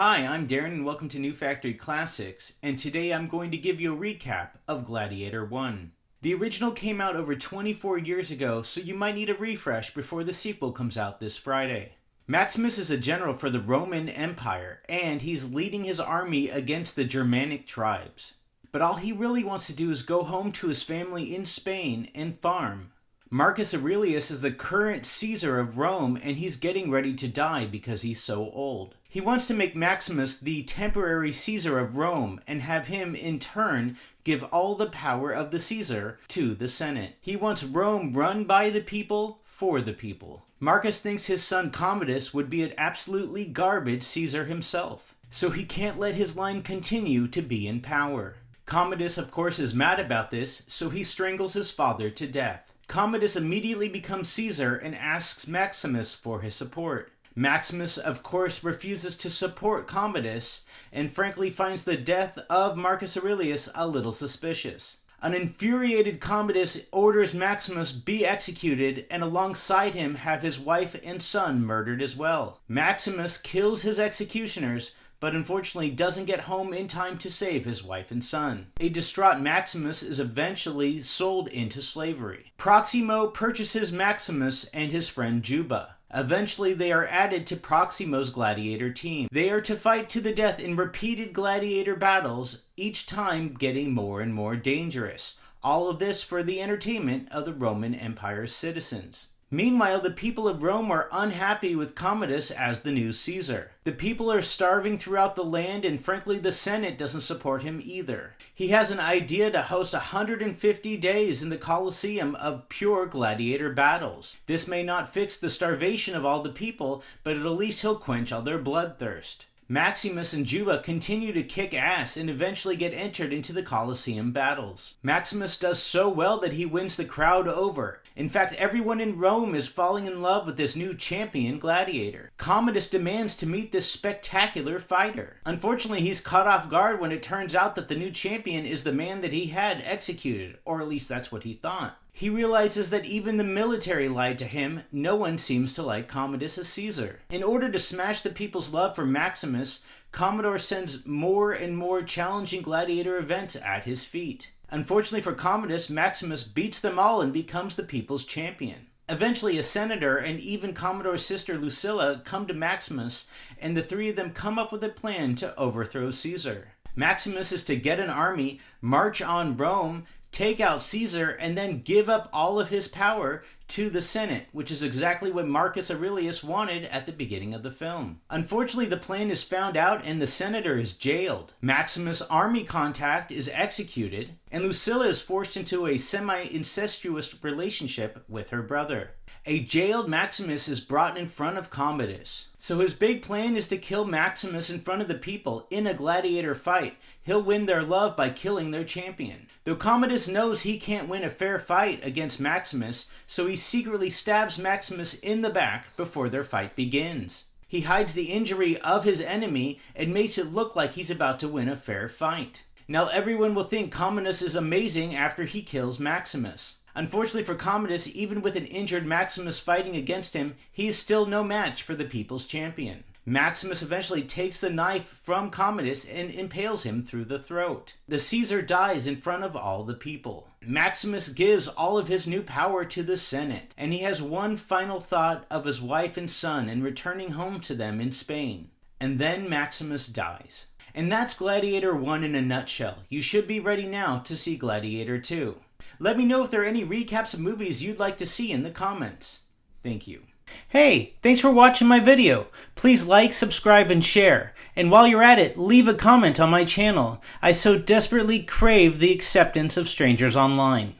Hi, I'm Darren and welcome to New Factory Classics, and today I'm going to give you a recap of Gladiator 1. The original came out over 24 years ago, so you might need a refresh before the sequel comes out this Friday. Maximus is a general for the Roman Empire, and he's leading his army against the Germanic tribes. But all he really wants to do is go home to his family in Spain and farm. Marcus Aurelius is the current Caesar of Rome, and he's getting ready to die because he's so old. He wants to make Maximus the temporary Caesar of Rome and have him, in turn, give all the power of the Caesar to the Senate. He wants Rome run by the people, for the people. Marcus thinks his son Commodus would be an absolutely garbage Caesar himself, so he can't let his line continue to be in power. Commodus, of course, is mad about this, so he strangles his father to death. Commodus immediately becomes Caesar and asks Maximus for his support. Maximus, of course, refuses to support Commodus and frankly finds the death of Marcus Aurelius a little suspicious. An infuriated Commodus orders Maximus be executed and alongside him have his wife and son murdered as well. Maximus kills his executioners, but unfortunately doesn't get home in time to save his wife and son. A distraught Maximus is eventually sold into slavery. Proximo purchases Maximus and his friend Juba. Eventually they are added to Proximo's gladiator team. They are to fight to the death in repeated gladiator battles, each time getting more and more dangerous. All of this for the entertainment of the Roman Empire's citizens. Meanwhile, the people of Rome are unhappy with Commodus as the new Caesar. The people are starving throughout the land, and frankly the Senate doesn't support him either. He has an idea to host 150 days in the Colosseum of pure gladiator battles. This may not fix the starvation of all the people, but at least he'll quench all their bloodthirst. Maximus and Juba continue to kick ass and eventually get entered into the Colosseum battles. Maximus does so well that he wins the crowd over. In fact, everyone in Rome is falling in love with this new champion gladiator. Commodus demands to meet this spectacular fighter. Unfortunately, he's caught off guard when it turns out that the new champion is the man that he had executed, or at least that's what he thought. He realizes that even the military lied to him. No one seems to like Commodus as Caesar. In order to smash the people's love for Maximus, Commodore sends more and more challenging gladiator events at his feet. Unfortunately for Commodus, Maximus beats them all and becomes the people's champion. Eventually, a senator and even Commodore's sister Lucilla come to Maximus, and the three of them come up with a plan to overthrow Caesar. Maximus is to get an army, march on Rome, take out Caesar, and then give up all of his power to the Senate, which is exactly what Marcus Aurelius wanted at the beginning of the film. Unfortunately, the plan is found out and the senator is jailed. Maximus' army contact is executed, and Lucilla is forced into a semi-incestuous relationship with her brother. A jailed Maximus is brought in front of Commodus. So his big plan is to kill Maximus in front of the people in a gladiator fight. He'll win their love by killing their champion. Though Commodus knows he can't win a fair fight against Maximus, so he secretly stabs Maximus in the back before their fight begins. He hides the injury of his enemy and makes it look like he's about to win a fair fight. Now everyone will think Commodus is amazing after he kills Maximus. Unfortunately for Commodus, even with an injured Maximus fighting against him, he is still no match for the people's champion. Maximus eventually takes the knife from Commodus and impales him through the throat. The Caesar dies in front of all the people. Maximus gives all of his new power to the Senate, and he has one final thought of his wife and son and returning home to them in Spain. And then Maximus dies. And that's Gladiator 1 in a nutshell. You should be ready now to see Gladiator 2. Let me know if there are any recaps of movies you'd like to see in the comments. Thank you. Hey, thanks for watching my video. Please like, subscribe, and share. And while you're at it, leave a comment on my channel. I so desperately crave the acceptance of strangers online.